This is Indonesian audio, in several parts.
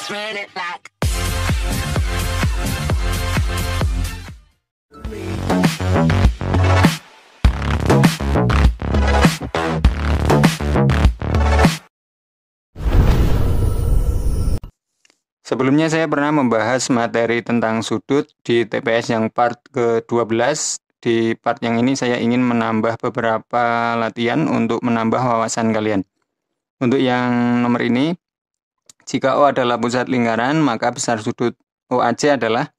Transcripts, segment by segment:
Run it back. Sebelumnya saya pernah membahas materi tentang sudut di TPS yang part ke-12. Di part yang ini saya ingin menambah beberapa latihan untuk menambah wawasan kalian. Untuk yang nomor ini, jika O adalah pusat lingkaran, maka besar sudut OAC adalah,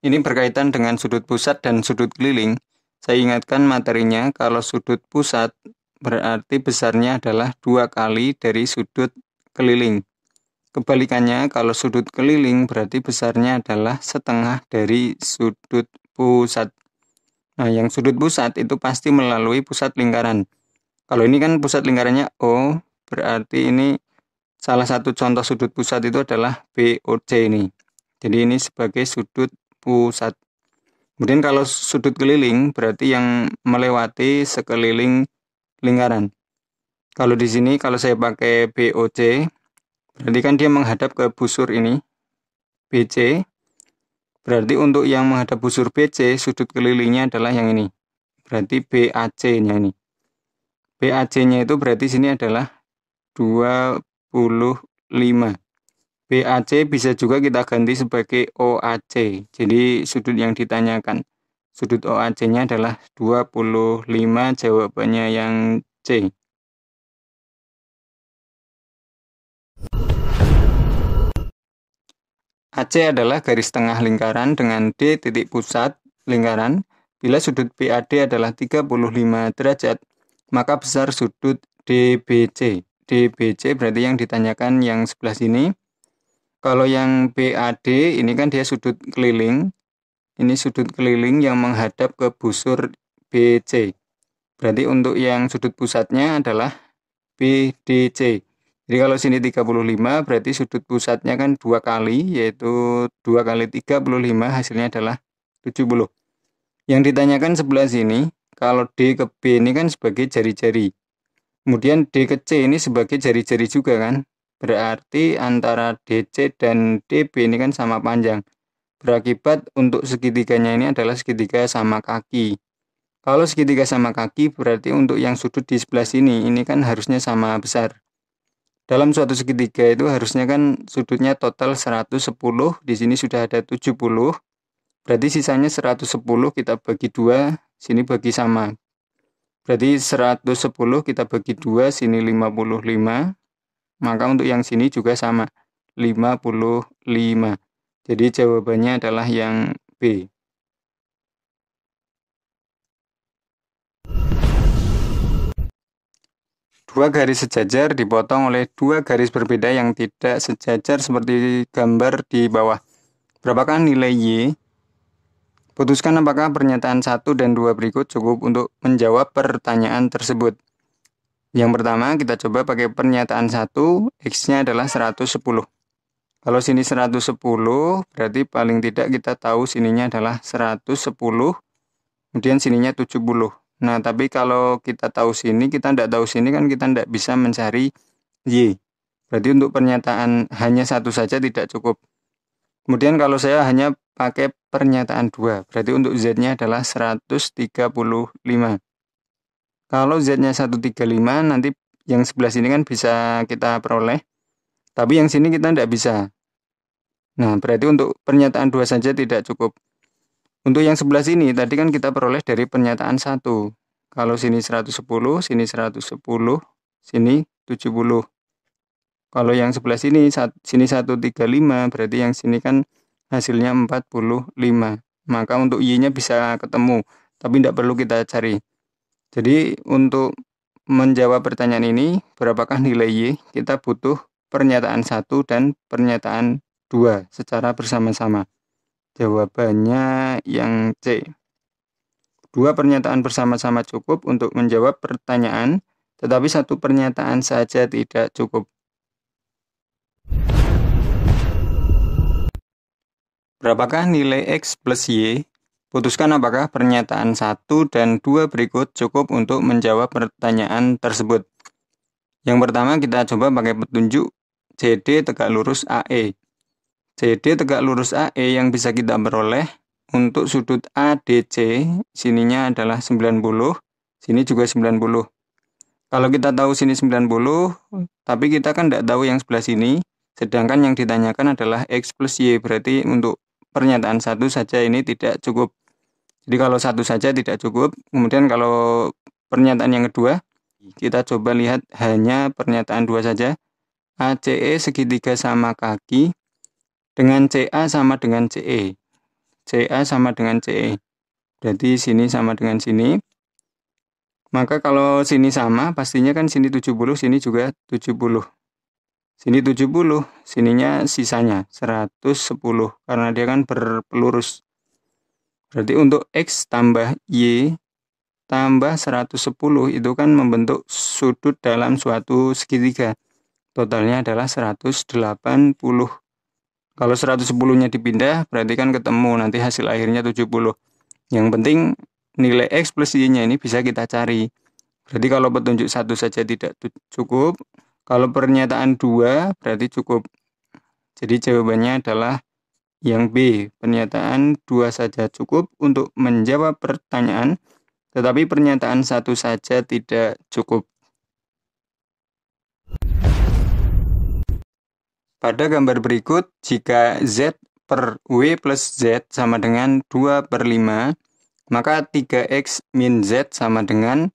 ini berkaitan dengan sudut pusat dan sudut keliling. Saya ingatkan materinya, kalau sudut pusat berarti besarnya adalah 2 kali dari sudut keliling. Kebalikannya, kalau sudut keliling berarti besarnya adalah setengah dari sudut pusat. Nah, yang sudut pusat itu pasti melalui pusat lingkaran. Kalau ini kan pusat lingkarannya O, berarti ini salah satu contoh sudut pusat itu adalah BOC ini. Jadi ini sebagai sudut pusat. Kemudian kalau sudut keliling berarti yang melewati sekeliling lingkaran. Kalau di sini kalau saya pakai BOC, berarti kan dia menghadap ke busur ini, BC. Berarti untuk yang menghadap busur BC, sudut kelilingnya adalah yang ini. Berarti BAC-nya ini. BAC-nya itu berarti sini adalah 25. BAC bisa juga kita ganti sebagai OAC. Jadi sudut yang ditanyakan. Sudut OAC-nya adalah 25, jawabannya yang C. AC adalah garis tengah lingkaran dengan D titik pusat lingkaran. Bila sudut BAD adalah 35 derajat, maka besar sudut DBC. DBC berarti yang ditanyakan yang sebelah sini. Kalau yang BAD ini kan dia sudut keliling. Ini sudut keliling yang menghadap ke busur BC. Berarti untuk yang sudut pusatnya adalah BDC. Jadi kalau sini 35 berarti sudut pusatnya kan 2 kali, yaitu 2 kali 35 hasilnya adalah 70. Yang ditanyakan sebelah sini, kalau D ke B ini kan sebagai jari-jari. Kemudian D ke C ini sebagai jari-jari juga kan. Berarti antara DC dan DB ini kan sama panjang. Berakibat untuk segitiganya ini adalah segitiga sama kaki. Kalau segitiga sama kaki berarti untuk yang sudut di sebelah sini ini kan harusnya sama besar. Dalam suatu segitiga itu harusnya kan sudutnya total 110, di sini sudah ada 70. Berarti sisanya 110 kita bagi 2, sini bagi sama. Berarti 110 kita bagi 2, sini 55. Maka untuk yang sini juga sama, 55. Jadi jawabannya adalah yang B. Dua garis sejajar dipotong oleh 2 garis berbeda yang tidak sejajar seperti gambar di bawah. Berapakah nilai Y? Putuskan apakah pernyataan 1 dan 2 berikut cukup untuk menjawab pertanyaan tersebut. Yang pertama kita coba pakai pernyataan 1, X-nya adalah 110. Kalau sini 110 berarti paling tidak kita tahu sininya adalah 110, kemudian sininya 70. Nah, tapi kalau kita tahu sini, kita tidak tahu sini kan kita tidak bisa mencari Y. Berarti untuk pernyataan hanya 1 saja tidak cukup. Kemudian kalau saya hanya pakai pernyataan 2, berarti untuk Z-nya adalah 135. Kalau Z-nya 135, nanti yang sebelah sini kan bisa kita peroleh. Tapi yang sini kita tidak bisa. Nah, berarti untuk pernyataan 2 saja tidak cukup. Untuk yang sebelah sini, tadi kan kita peroleh dari pernyataan 1. Kalau sini 110, sini 110, sini 70. Kalau yang sebelah sini 135, berarti yang sini kan hasilnya 45. Maka untuk Y-nya bisa ketemu, tapi tidak perlu kita cari. Jadi untuk menjawab pertanyaan ini, berapakah nilai Y? Kita butuh pernyataan 1 dan pernyataan 2 secara bersama-sama. Jawabannya yang C. 2 pernyataan bersama-sama cukup untuk menjawab pertanyaan, tetapi 1 pernyataan saja tidak cukup. Berapakah nilai X plus Y? Putuskan apakah pernyataan 1 dan 2 berikut cukup untuk menjawab pertanyaan tersebut. Yang pertama kita coba pakai petunjuk CD tegak lurus AE. CD tegak lurus AE yang bisa kita peroleh untuk sudut ADC, sininya adalah 90, sini juga 90. Kalau kita tahu sini 90, tapi kita kan tidak tahu yang sebelah sini, sedangkan yang ditanyakan adalah X plus Y, berarti untuk pernyataan satu saja ini tidak cukup. Jadi kalau satu saja tidak cukup, kemudian kalau pernyataan yang kedua, kita coba lihat hanya pernyataan dua saja. ACE segitiga sama kaki, dengan CA sama dengan CE. CA sama dengan CE. Berarti sini sama dengan sini. Maka kalau sini sama, pastinya kan sini 70, sini juga 70. Sini 70, sininya sisanya 110 karena dia kan berpelurus. Berarti untuk X tambah Y tambah 110 itu kan membentuk sudut dalam suatu segitiga. Totalnya adalah 180. Kalau 110-nya dipindah, berarti kan ketemu nanti hasil akhirnya 70. Yang penting nilai X plus Y-nya ini bisa kita cari. Berarti kalau petunjuk satu saja tidak cukup, kalau pernyataan dua berarti cukup. Jadi jawabannya adalah yang B, pernyataan dua saja cukup untuk menjawab pertanyaan, tetapi pernyataan satu saja tidak cukup. Pada gambar berikut, jika Z per W plus Z sama dengan 2 per 5, maka 3X min Z sama dengan,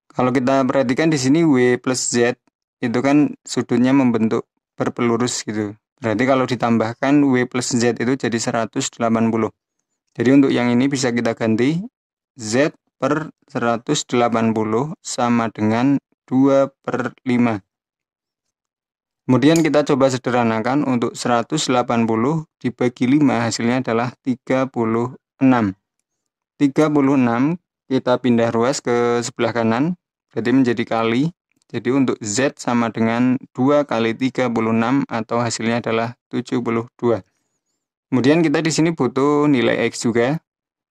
kalau kita perhatikan di sini W plus Z, itu kan sudutnya membentuk berpelurus gitu. Berarti kalau ditambahkan W plus Z itu jadi 180. Jadi untuk yang ini bisa kita ganti, Z per 180 sama dengan 2 per 5. Kemudian kita coba sederhanakan untuk 180 dibagi 5 hasilnya adalah 36. 36 kita pindah ruas ke sebelah kanan, berarti menjadi kali. Jadi untuk Z sama dengan 2 kali 36 atau hasilnya adalah 72. Kemudian kita di sini butuh nilai X juga.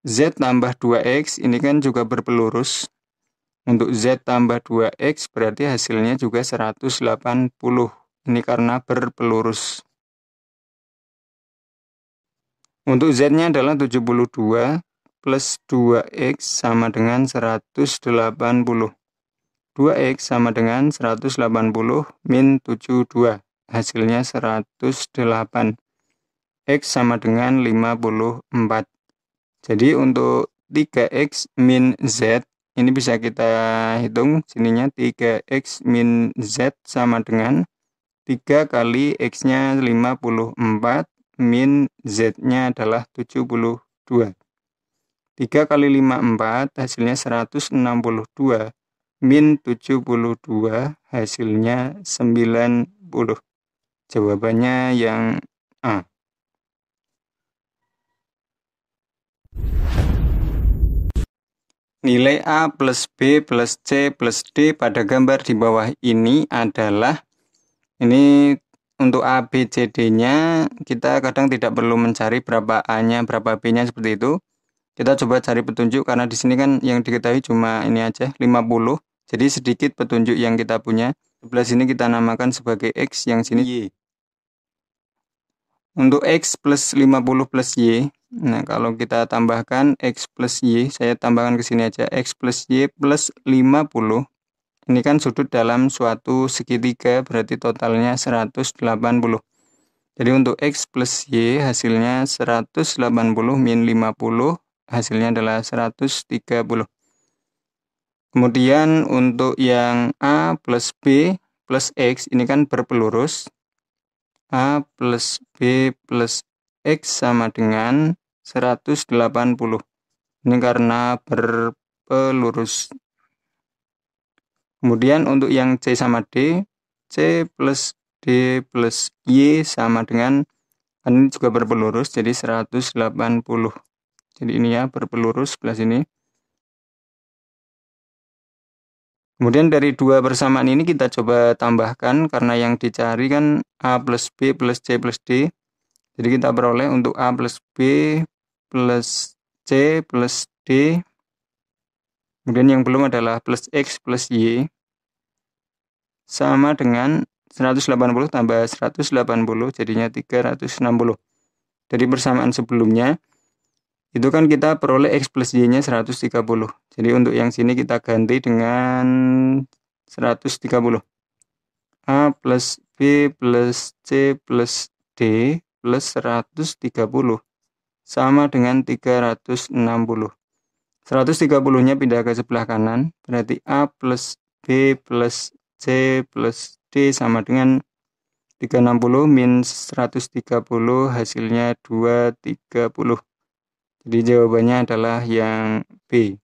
Z tambah 2X ini kan juga berpelurus. Untuk Z tambah 2X berarti hasilnya juga 180. Ini karena berpelurus. Untuk Z-nya adalah 72 plus 2X sama dengan 180. 2X sama dengan 180 min 72. Hasilnya 108. X sama dengan 54. Jadi untuk 3X min Z, ini bisa kita hitung. Sininya 3X min Z sama dengan 3 kali X-nya 54 min Z-nya adalah 72. 3 kali 54 hasilnya 162 min 72 hasilnya 90. Jawabannya yang A. Nilai A plus B plus C plus D pada gambar di bawah ini adalah, ini untuk A, B, C, D-nya kita kadang tidak perlu mencari berapa A-nya, berapa B-nya seperti itu. Kita coba cari petunjuk karena di sini kan yang diketahui cuma ini aja 50. Jadi sedikit petunjuk yang kita punya. Sebelah sini kita namakan sebagai X, yang sini Y. Untuk X plus 50 plus Y, nah kalau kita tambahkan X plus Y, saya tambahkan ke sini aja, X plus Y plus 50. Ini kan sudut dalam suatu segitiga, berarti totalnya 180. Jadi untuk X plus Y hasilnya 180 min 50, hasilnya adalah 130. Kemudian untuk yang A plus B plus X, ini kan berpelurus. A plus B plus X sama dengan 180. Ini karena berpelurus. Kemudian untuk yang C sama D, C plus D plus Y sama dengan, ini juga berpelurus, jadi 180. Jadi ini ya berpelurus sebelah sini. Kemudian dari dua persamaan ini kita coba tambahkan, karena yang dicari kan A plus B plus C plus D. Jadi kita peroleh untuk A plus B plus C plus D. Kemudian yang belum adalah plus X plus Y sama dengan 180 tambah 180 jadinya 360. Dari persamaan sebelumnya, itu kan kita peroleh X plus Y-nya 130. Jadi untuk yang sini kita ganti dengan 130. A plus B plus C plus D plus 130 sama dengan 360. 130-nya pindah ke sebelah kanan, berarti A plus B plus C plus D sama dengan 360 min 130, hasilnya 230. Jadi jawabannya adalah yang B.